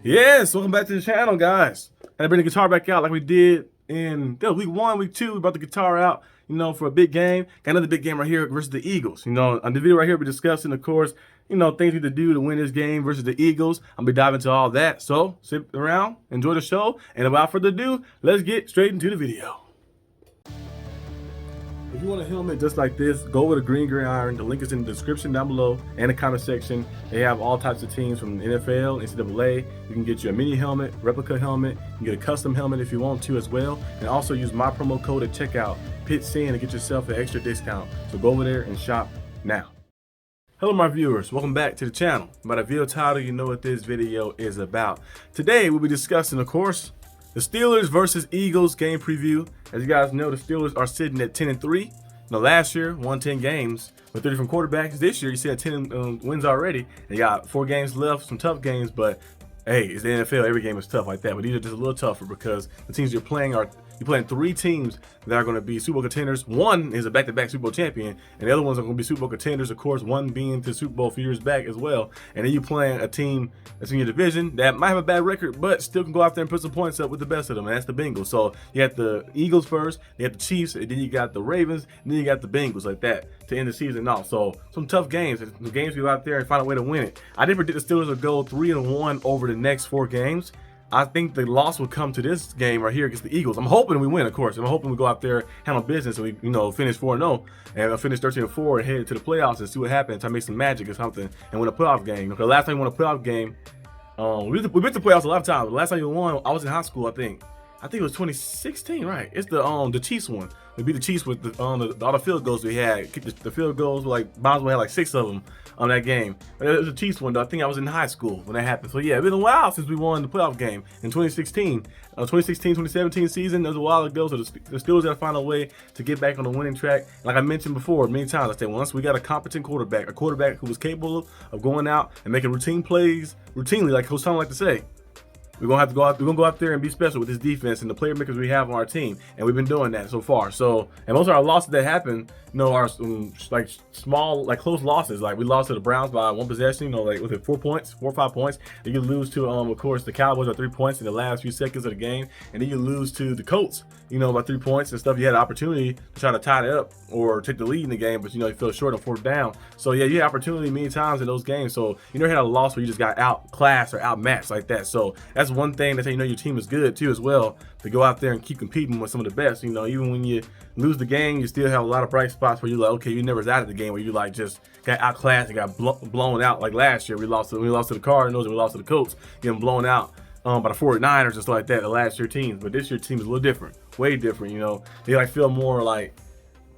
Yes, welcome back to the channel, guys. And I bring the guitar back out like we did in week 1, week 2. We brought the guitar out, for a big game. Got another big game right here versus the Eagles. On the video right here, we're discussing, of course, things we need to do to win this game versus the Eagles. I'm gonna be diving into all that. So sit around, enjoy the show, and without further ado, let's get straight into the video. If you want a helmet just like this, go with a green gridiron. The link is in the description down below and the comment section. They have all types of teams from the NFL, NCAA. You can get you a mini helmet, replica helmet. You can get a custom helmet if you want to as well. And also use my promo code at checkout, PITSTEEN, to get yourself an extra discount. So go over there and shop now. Hello my viewers, welcome back to the channel. By the video title, you know what this video is about. Today we'll be discussing, of course, the Steelers versus Eagles game preview. As you guys know, the Steelers are sitting at 10-3. Last year, won 10 games with 3 different quarterbacks. This year, you see 10 wins already. They got 4 games left, some tough games, but hey, it's the NFL. Every game is tough like that. But these are just a little tougher because the teams you're playing you're playing 3 teams that are going to be Super Bowl contenders. One is a back-to-back Super Bowl champion, and the other ones are going to be Super Bowl contenders, of course, one being to Super Bowl a few years back as well. And then you're playing a team that's in your division that might have a bad record, but still can go out there and put some points up with the best of them, and that's the Bengals. So you have the Eagles first, you have the Chiefs, and then you got the Ravens, and then you got the Bengals like that to end the season off. So some tough games. The games you go out there and find a way to win it. I did predict the Steelers would go 3-1 over the next 4 games. I think the loss would come to this game right here against the Eagles. I'm hoping we win, of course. I'm hoping we go out there, handle business, and we, finish 4-0 and finish 13-4 and head to the playoffs and see what happens. Try to make some magic or something and win a playoff game. Because last time we won a playoff game, we been to playoffs a lot of times. The last time we won, I was in high school, I think it was 2016, right? It's the Chiefs one. We beat the Chiefs with all the field goals we had. The field goals were like Boswell had like 6 of them on that game. It was a Chiefs one though. I think I was in high school when that happened. So yeah, it's been a while since we won the playoff game in 2016. 2016-2017 season, that was a while ago. So the Steelers got to find a way to get back on the winning track. Like I mentioned before many times, I said once we got a competent quarterback, a quarterback who was capable of going out and making routine plays routinely, like Coach Tom like to say, we're gonna go out there and be special with this defense and the playmakers we have on our team, and we've been doing that so far. So, and most of our losses that happen, are like small, like close losses. Like we lost to the Browns by 1 possession, like with 4 or 5 points. Then you lose to, of course, the Cowboys by 3 points in the last few seconds of the game, and then you lose to the Colts, by 3 points and stuff. You had an opportunity to try to tie it up or take the lead in the game, but you fell short on 4th down. So yeah, you had opportunity many times in those games. So you never had a loss where you just got outclassed or outmatched like that. So that's one thing that's how your team is good too as well, to go out there and keep competing with some of the best. Even when you lose the game, you still have a lot of bright spots where you're like, okay, you never was out of the game where you like just got outclassed and got blown out. Like last year, we lost to the Cardinals and we lost to the Colts, getting blown out by the 49ers and stuff like that. The last year teams, but this year team is a little different, way different. They feel more like.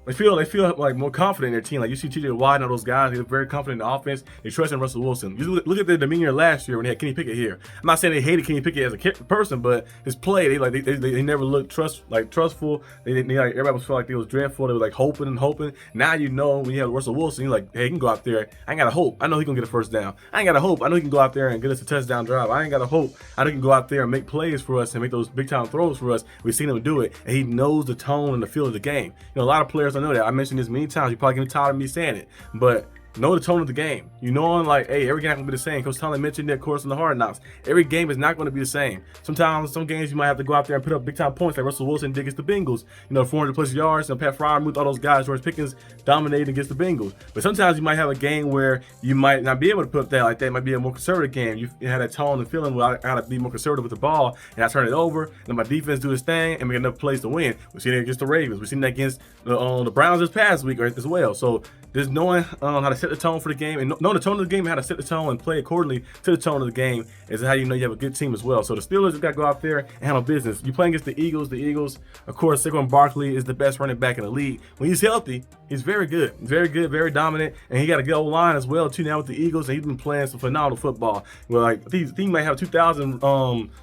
They feel like more confident in their team. Like you see TJ Watt and all those guys, they're very confident in the offense. They trust in Russell Wilson. You look at their demeanor last year when they had Kenny Pickett here. I'm not saying they hated Kenny Pickett as a person, but his play, they never looked trustful. They like everybody was felt like they was dreadful. They were like hoping and hoping. Now when you have Russell Wilson, you're like, hey, he can go out there. I ain't gotta hope. I know he can get a first down. I ain't gotta hope. I know he can go out there and get us a touchdown drive. I ain't gotta hope. I know he can go out there and make plays for us and make those big time throws for us. We've seen him do it, and he knows the tone and the feel of the game. A lot of players don't know that. I mentioned this many times. You probably get tired of me saying it, but know the tone of the game. Like, hey, every game not gonna be the same. Coach Tomlin mentioned that, of course, in the Hard Knocks. Every game is not going to be the same. Sometimes, some games you might have to go out there and put up big time points, like Russell Wilson did against the Bengals. 400 plus yards. And Pat Freiermuth, all those guys, George Pickens dominated against the Bengals. But sometimes you might have a game where you might not be able to put up that like that. It might be a more conservative game. You had that tone and feeling where I gotta be more conservative with the ball, and I turn it over, and my defense do its thing and make enough plays to win. We've seen it against the Ravens. We've seen that against the Browns this past week as well. So just knowing how to set the tone for the game and knowing the tone of the game and how to set the tone and play accordingly to the tone of the game is how you have a good team as well. So the Steelers have got to go out there and handle business. You playing against the Eagles, of course, Saquon Barkley is the best running back in the league. When he's healthy, he's very good, very dominant, and he got a good line as well too now with the Eagles, and he's been playing some phenomenal football. Well, like he might have 2,000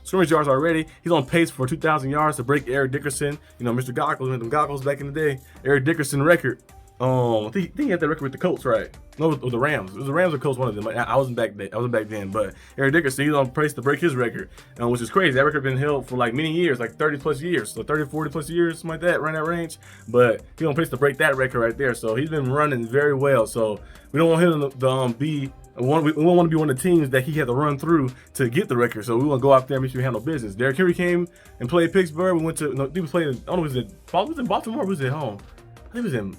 scrimmage yards already. He's on pace for 2,000 yards to break Eric Dickerson, Mr. Goggles, with them goggles back in the day, Eric Dickerson record. I think he had that record with the Colts, right? No, with the Rams. It was the Rams or Colts, one of them. I wasn't back then, but Eric Dickerson, he's on pace to break his record, which is crazy. That record been held for like many years, like 30 plus years, so 30, 40 plus years, something like that, around that range. But he's on pace to break that record right there. So he's been running very well. So we don't want him to be We want to be one of the teams that he had to run through to get the record. So we want to go out there and make sure we handle business. Derrick Henry came and played Pittsburgh. We went to, he was playing, I don't know, was it in Baltimore or was it home? I think it was in,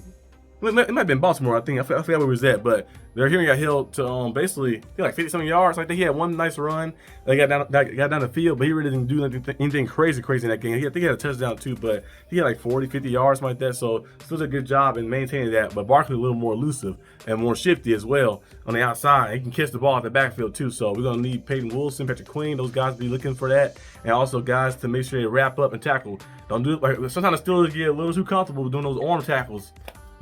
it might have been Baltimore, I think. I forgot where he was at, but Derrick Henry got held to basically like 50-something yards. Like he had one nice run. They got down the field, but he really didn't do anything crazy in that game. I think he had a touchdown too, but he had like 40, 50 yards, something like that. So still did a good job in maintaining that. But Barkley a little more elusive and more shifty as well on the outside. He can catch the ball at the backfield too. So we're gonna need Peyton Wilson, Patrick Queen, those guys to be looking for that, and also guys to make sure they wrap up and tackle. Don't do it like sometimes the Steelers get a little too comfortable with doing those arm tackles.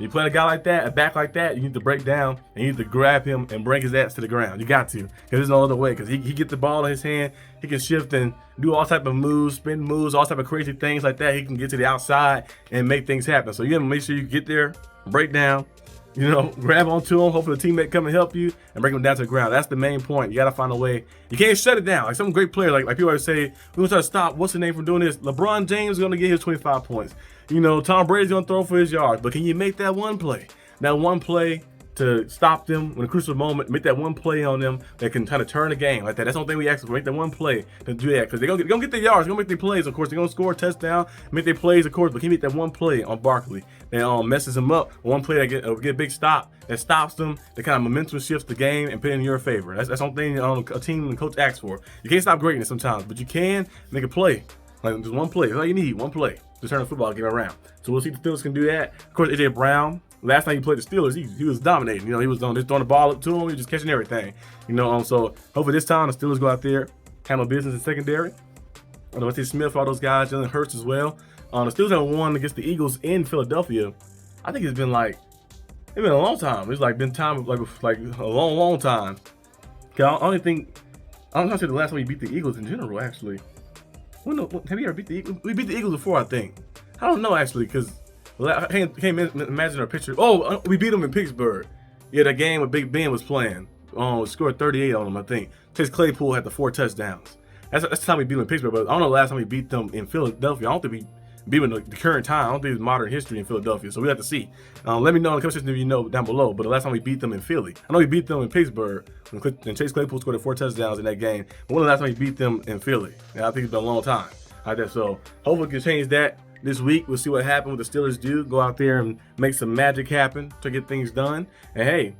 You play a guy like that, a back like that, you need to break down and you need to grab him and bring his ass to the ground. You got to, because there's no other way. Because he get the ball in his hand, he can shift and do all type of moves, spin moves, all type of crazy things like that. He can get to the outside and make things happen. So you got to make sure you get there, break down, grab onto him. Hopefully the teammate come and help you and bring him down to the ground. That's the main point. You got to find a way. You can't shut it down. Like some great player, like people always say, we're going to try to stop, what's the name from doing this? LeBron James is going to get his 25 points. Tom Brady's going to throw for his yards. But can you make that one play? That one play to stop them when a crucial moment, make that one play on them that can kind of turn the game like that. That's the only thing we ask for. Make that one play to do that, because they're going to get their yards. They're going to make their plays, of course. They're going to score a touchdown, make their plays, of course. But can you make that one play on Barkley that messes him up? One play that get a big stop that stops them, that kind of momentum shifts the game and put it in your favor. That's the only thing a team and coach asks for. You can't stop greatness sometimes, but you can make a play. Like just one play. That's all you need, one play to turn the football game around. So we'll see if the Steelers can do that. Of course, A.J. Brown, last time he played the Steelers, he was dominating. He was just throwing the ball up to him. He was just catching everything. So hopefully this time the Steelers go out there, handle business in secondary. Wesley Smith, all those guys, Jalen Hurts as well. The Steelers have won against the Eagles in Philadelphia. I think it's been a long time. It's been time like a long time. I don't know if the last time we beat the Eagles in general, actually. Have you ever beat the Eagles? We beat the Eagles before, I think. I don't know, actually, because I can't imagine our picture. Oh, we beat them in Pittsburgh. Yeah, that game with Big Ben was playing. Scored 38 on them, I think. Chase Claypool had the 4 touchdowns. That's the time we beat them in Pittsburgh, but I don't know the last time we beat them in Philadelphia. I don't think we beat them in the current time. I don't think it's modern history in Philadelphia, so we have to see. Let me know in the comment section if you know down below, but the last time we beat them in Philly. I know we beat them in Pittsburgh, and Chase Claypool scored 4 touchdowns in that game, but when the last time we beat them in Philly? And I think it's been a long time. So hopefully we can change that this week. We'll see what happens, what the Steelers do. Go out there and make some magic happen to get things done. And hey,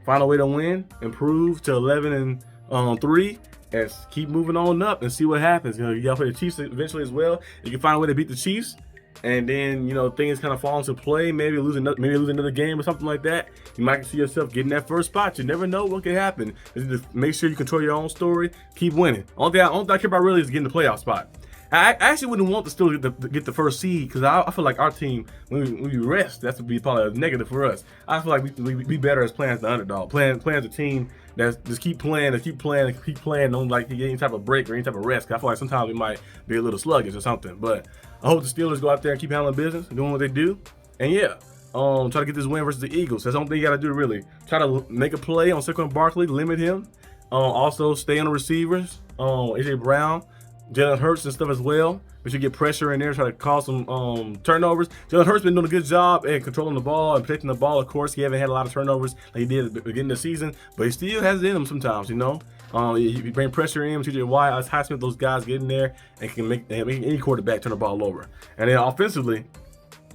find a way to win, improve to 11-3, and keep moving on up and see what happens. You got to play the Chiefs eventually as well. You can find a way to beat the Chiefs, and then things kind of fall into play. Maybe lose another game or something like that. You might see yourself getting that first spot. You never know what could happen. Just make sure you control your own story. Keep winning. Only thing I care about really is getting the playoff spot. I actually wouldn't want the Steelers to get the first seed, because I feel like our team, when we rest, that would be probably a negative for us. I feel like we be better as playing as the underdog, playing as a team that just keep playing, don't like get any type of break or any type of rest. 'Cause I feel like sometimes we might be a little sluggish or something. But I hope the Steelers go out there and keep handling business, doing what they do, and yeah, try to get this win versus the Eagles. That's the only thing you got to do really. Try to make a play on Saquon Barkley, limit him. Also stay on the receivers, A.J. Brown, Jalen Hurts and stuff as well. We should get pressure in there, try to cause some turnovers. Jalen Hurts been doing a good job at controlling the ball and protecting the ball. Of course, he haven't had a lot of turnovers like he did at the beginning of the season, but he still has it in him sometimes, You bring pressure in, TJ Watt, Highsmith, those guys get in there and can make any quarterback turn the ball over. And then offensively,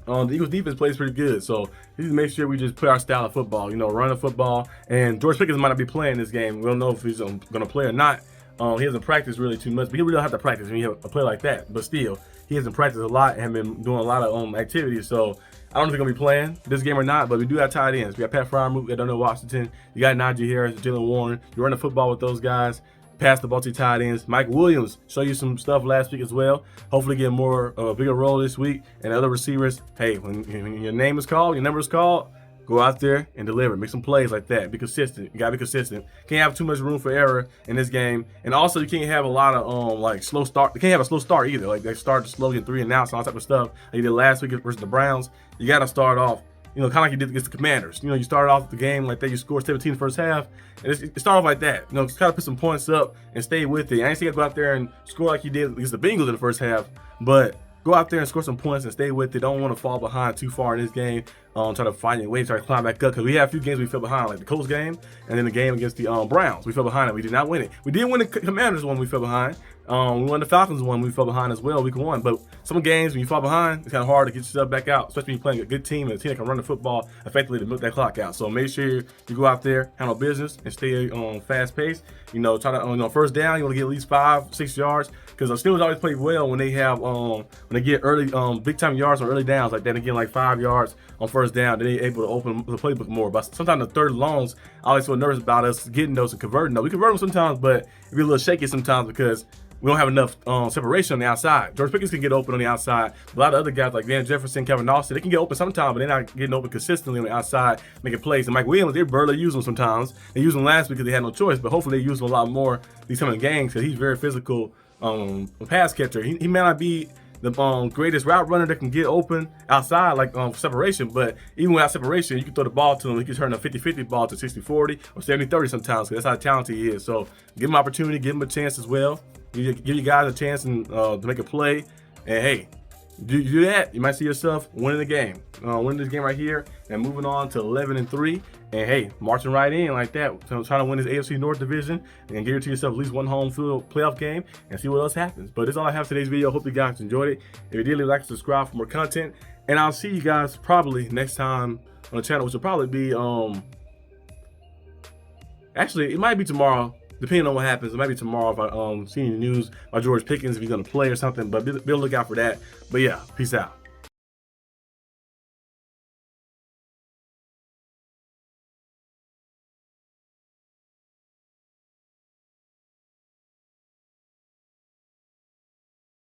the Eagles defense plays pretty good, so we need to make sure we just play our style of football, run the football. And George Pickens might not be playing this game. We don't know if he's going to play or not. He hasn't practiced really too much, but he really don't have to practice when you have a play like that. But still, he hasn't practiced a lot and been doing a lot of activities. So I don't know if he's going to be playing this game or not, but we do have tight ends. We got Pat Freiermuth, we got Darnell Washington, you got Najee Harris, Jalen Warren. You run the football with those guys, pass the ball to tight ends. Mike Williams show you some stuff last week as well. Hopefully get a bigger role this week. And other receivers, hey, when your name is called, your number is called, go out there and deliver. Make some plays like that. Be consistent. You gotta be consistent. Can't have too much room for error in this game. And also, you can't have a lot of slow start. You can't have a slow start either. Like they start slow, get 3 and outs, and all that type of stuff. Like you did last week versus the Browns. You gotta start off, kind of like you did against the Commanders. You started off the game like that. You scored 17 in the first half, and it start off like that. Just kind of put some points up and stay with it. I ain't saying you gotta go out there and score like you did against the Bengals in the first half, but go out there and score some points and stay with it. Don't want to fall behind too far in this game. try to find a way to try to climb back up, because we had a few games we fell behind, like the Colts game and then the game against the Browns. We fell behind and we did not win it. We did win the Commanders one we fell behind. We won the Falcons one we fell behind as well, week 1. But some games when you fall behind, it's kind of hard to get yourself back out, especially when you're playing a good team and a team that can run the football effectively to milk that clock out. So make sure you go out there, handle business, and stay fast pace. You know, try to first down, you want to get at least 5-6 yards, because the Steelers always play well when they have when they get early big time yards on early downs like that. Again, like 5 yards on first down, then they're able to open the playbook more. But sometimes the third longs, I always feel nervous about us getting those and converting those. We convert them sometimes, but it be a little shaky sometimes because we don't have enough separation on the outside. George Pickens can get open on the outside. A lot of other guys like Van Jefferson, Kevin Austin, they can get open sometimes, but they're not getting open consistently on the outside, making plays. And Mike Williams, they barely use him sometimes. They used him last week because they had no choice, but hopefully they use him a lot more these coming games because he's very physical pass catcher. He may not be the greatest route runner that can get open outside, like separation, but even without separation, you can throw the ball to him. He can turn a 50-50 ball to 60-40 or 70-30 sometimes, because that's how talented he is. So give him an opportunity, give him a chance as well. Give you guys a chance to make a play, and hey, you do that, you might see yourself winning the game, winning this game right here, and moving on to 11-3, and hey, marching right in like that. So trying to win this AFC North division and guarantee yourself at least one home field playoff game, and see what else happens. But that's all I have for today's video. Hope you guys enjoyed it. If you did, leave a like and subscribe for more content, and I'll see you guys probably next time on the channel, which will probably be actually it might be tomorrow. Depending on what happens, it might be tomorrow if I see any news by George Pickens, if he's going to play or something. But be on the lookout for that. But yeah, peace out.